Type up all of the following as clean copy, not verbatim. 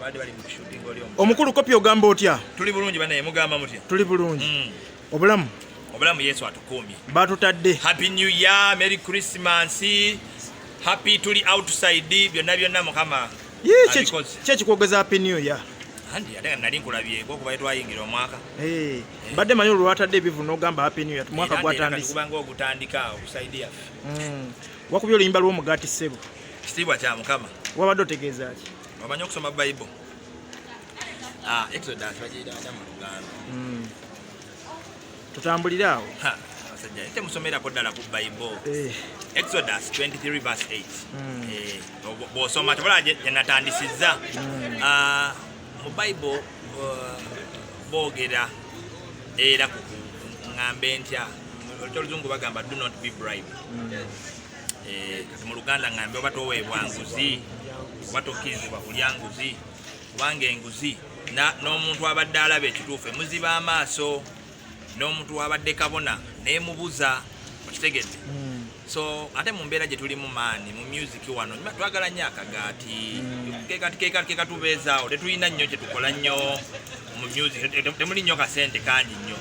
abadde bali mu shooting oli omukulu kopi ogamba otya tuli bulungi banaye mugamba mutya tuli bulungi obulamu Yesu atukumye batutadde happy new year merry christmas happy tuli outside byonna mukama kyekikwogeza happy new year andi ate nali nkulabye kuba twayingira omwaka badde manyi olwatadde ebivu n'ogamba happy new year mwaka gwatandise kubanga ogutandika okusaidi yaffe wakubye oluyimba lw'omugaati ssebo kitiibwa kya mukama wabadde otegeeza ki wamanyi okusoma Bible Exodus bagiyita mu Luganda tutambulire awo abasajja temusomerako ddala ku Bible Exodus 23 verse 8 bw'osoma tebala gye natandisizza mu Bible boogera era ku ŋŋambe ntya oluzungu bagamba do not be bribed kati mu Luganda ŋŋambe oba toweebwa nguzi oba tokkirizibwa kulya nguzi kubanga enguzi n'omuntu abadde alaba ekituufu emuziba amaaso n'omuntu wabadde kabona neemubuza okitegedde so ate mu mbeera gye tuli mu maani mu music wano twagala nnyo akagaati ke katubeezaawo tetulina nnyo kyetukola nnyo mu music temuli nnyo kasente kangi nnyo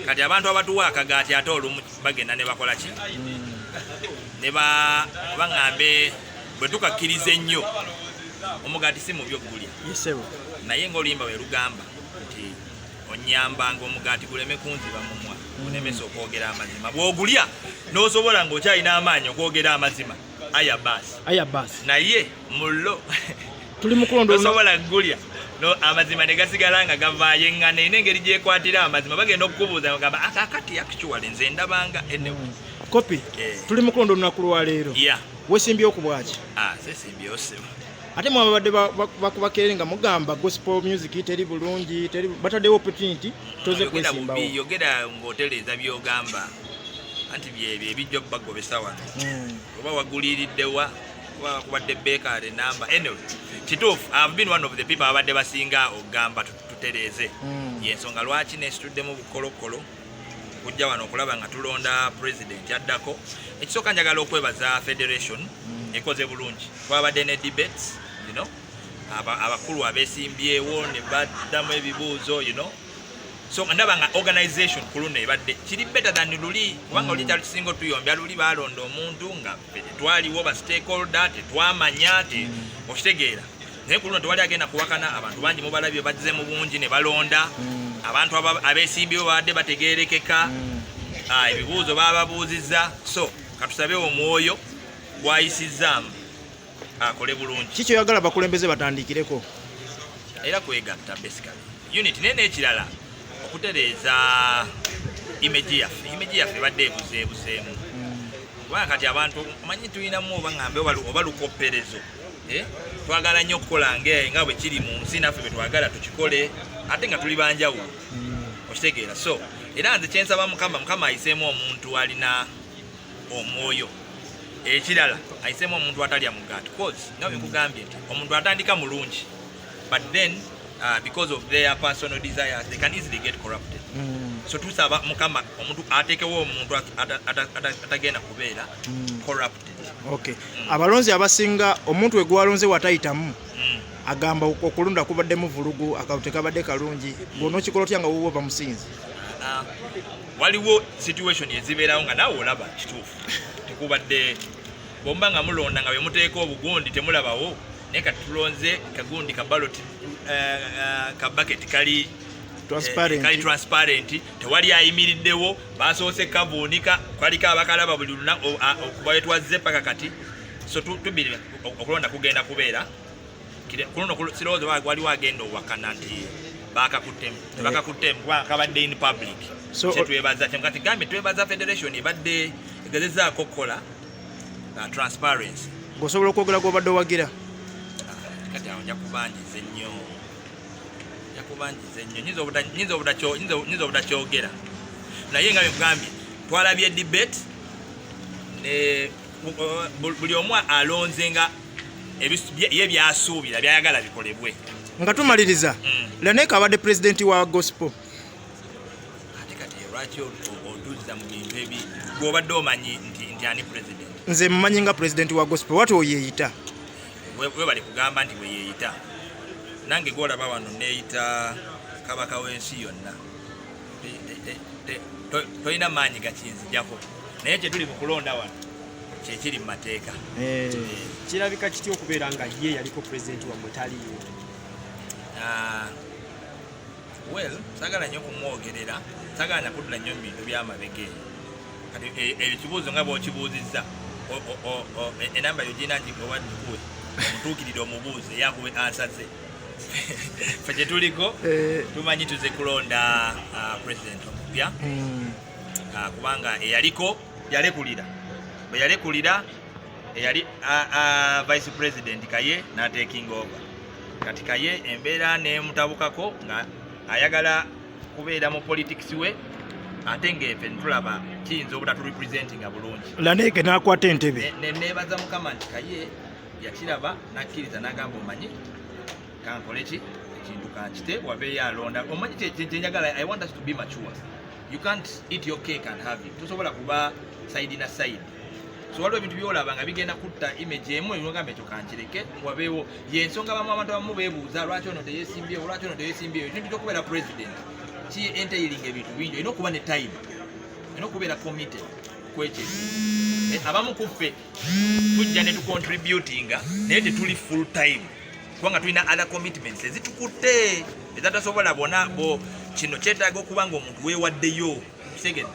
kati abantu abatuwa akagaati ate olumu bagenda ne bakola ki ne baŋŋambe bwe tukakkiriza ennyo omugaati si mu by'okulya naye ng'oluyimba bwe lugamba nti onnyambanga omugaati guleme kunziba mumwa gulemesa okwogera amazima bw'ogulya n'osobola ng'okyalina amaanyi okwogera amazima aya baasi naye mullo tosobola gulya amazima ne gasigala nga gavaayo eŋŋana ina engeri gyekwatira amazima bagenda okukubuuza gamba akakati actually nze ndabanga enewe kopi tuli mu kulondo olunaku lwaleero weesimbyewo ku bwaki sesimbyewo sebo ate mwabadde bakubakere nga mugamba gospel music teri bulungi bataddewo opportunity toze kwesimbawo yogera ng'otereeza by'ogamba anti byebyo ebijja okubagobesa wano oba waguliiriddewa oba kubadde beekale namba anyway kituufu I've been one of the people abadde basinga okugamba tutereeze yensonga lwaki nesituddemu bukolokolo kujja wano okulaba nga tulonda president addako ekisooka njagala okwebaza federation ekoze bulungi twabadde ne debates abakulu abeesimbyewo ne baddamu ebibuuzo so ndaba nga organization ku luno ebadde kiri better than luli kubanga oli kyali kisinga otuyombya luli balonda omuntu nga twaliwo ba stakeholder tetwamanya okitegeera naye ku luno tewali agenda kuwakana abantu bangi mubalabye bazze mu bungi ne balonda abantu abeesimbyewo babadde bategeerekeka ebibuuzo bababuuzizza so katusabe omwoyo gwayisizaamu akole bulungi kiki oyagala bakulembeze batandikireko era kwegatta basically unit naye n'ekirala okutereeza image yaffe badde ebuzeebuzeemu kubanga kati abantu manyi tulinamu obaŋŋambe oba lukopperezo twagala nnyo okukola nga bwe kiri mu nsi naffe bwe twagala tukikole ate nga tuli banjawulo okitegeera so era nze kyensaba mukama ayiseemu omuntu alina omwoyo ekirala ayiseemu omuntu atalya mugaati cause nga bwe nkugambye nti omuntu atandika mulungi but then because of their personal desires they can easily get corrupted so tusaba mukama omuntu atekewo omuntu atagenda kubeera corrupted abalonzi abasinga omuntu we gwalonze watayitamu agamba okulonda kubaddemu vulugu akatekabadde kalungi bw'onookikola otya nga wuwo bamusinzi waliwo situation ezibeerawo nga naawe olaba kituufu tekubadde bomba nga mulonda nga bwe muteeka obugundi temulabawo naye kati tulonze kagundi kabaloti kabaketi kali transparent tewali ayimiriddewo basoose kavuunika kwaliko abakalaba buli lunaku okuba wetwazze paka kati so tubiri okulonda kugenda kubeera kuno sirowooza waliwo agenda owakana nti bakakuttemu tebakakuttemu kubanga kabadde in public kyetwebaza kati gambe twebaza federation ebadde egezezaako okukola transparency ng'osobola okwogera gw'obadde owagira kati awo njakubanjiza ennyo nyinza obutakyogera naye nga byekugambye twalabye debate buli omu alonze nga ye byasuubira byayagala bikolebwe nga tumaliriza Lanek abadde president wa gospel ate kati lwaki otuuziza mu bintu ebi gw'obadde omanyi nti ani president nze mmanyi nga president wa gospel wati oyeeyita we bali kugamba nti weyeeyita nange gwolaba wano neeyita kabaka w'ensi yonna tolina maanyi gakinzijako naye kyetuli mu kulonda wano kyekiri mu mateeka. Kirabika kitya okubeera nga ye yaliko pulezidenti wammwe taliiwo? Well, sagala nnyo kumwogerera, sagala nakuddula nnyo mu bintu by'amabega eyo. Kati ekibuuzo nga bw'okibuuzizza enamba yo gina njigowaddikuwe omutuukirire omubuuze yakuwe ansaze. Ffe gye tuliko tumanyi tuze kulonda pulezidenti omupya kubanga eyaliko yalekulira. Bwe yalekulira eyali vice president Kaye n'atekinga over. Kati Kaye embeera n'emutabukako nga ayagala kubeera mu politics we ate ng'effe ntulaba kiyinza obutatu representinga bulungi. Lanek n'akwata entebe. Neebaza Mukama nti Kaye yakiraba n'akkiriza n'agamba omanyi kankole ki ekintu kankite wabeeyo alonda. Omanyi kyenjagala, I want us to be mature. You can't eat your cake and have it. Tosobola kuba side na side. So waliwo ebintu byolaba nga bigenda kutta image emu ngamba ekyo kankireke wabeewo yensonga bamu abantu abamu beebuuza lwaki ono teyesimbyewo lwaki ono teyesimbyewo. Ekintu kyokubeera president ki entailing ebintu bingi olina okuba ne time, olina okubeera committed kwekyo. Abamu ku ffe tujja ne tucontributinga naye tetuli full time kubanga tulina other commitments ezitukutte ezatasobola bona bo. Kino kyetaaga okuba nga omuntu weewaddeyo. Kitegedde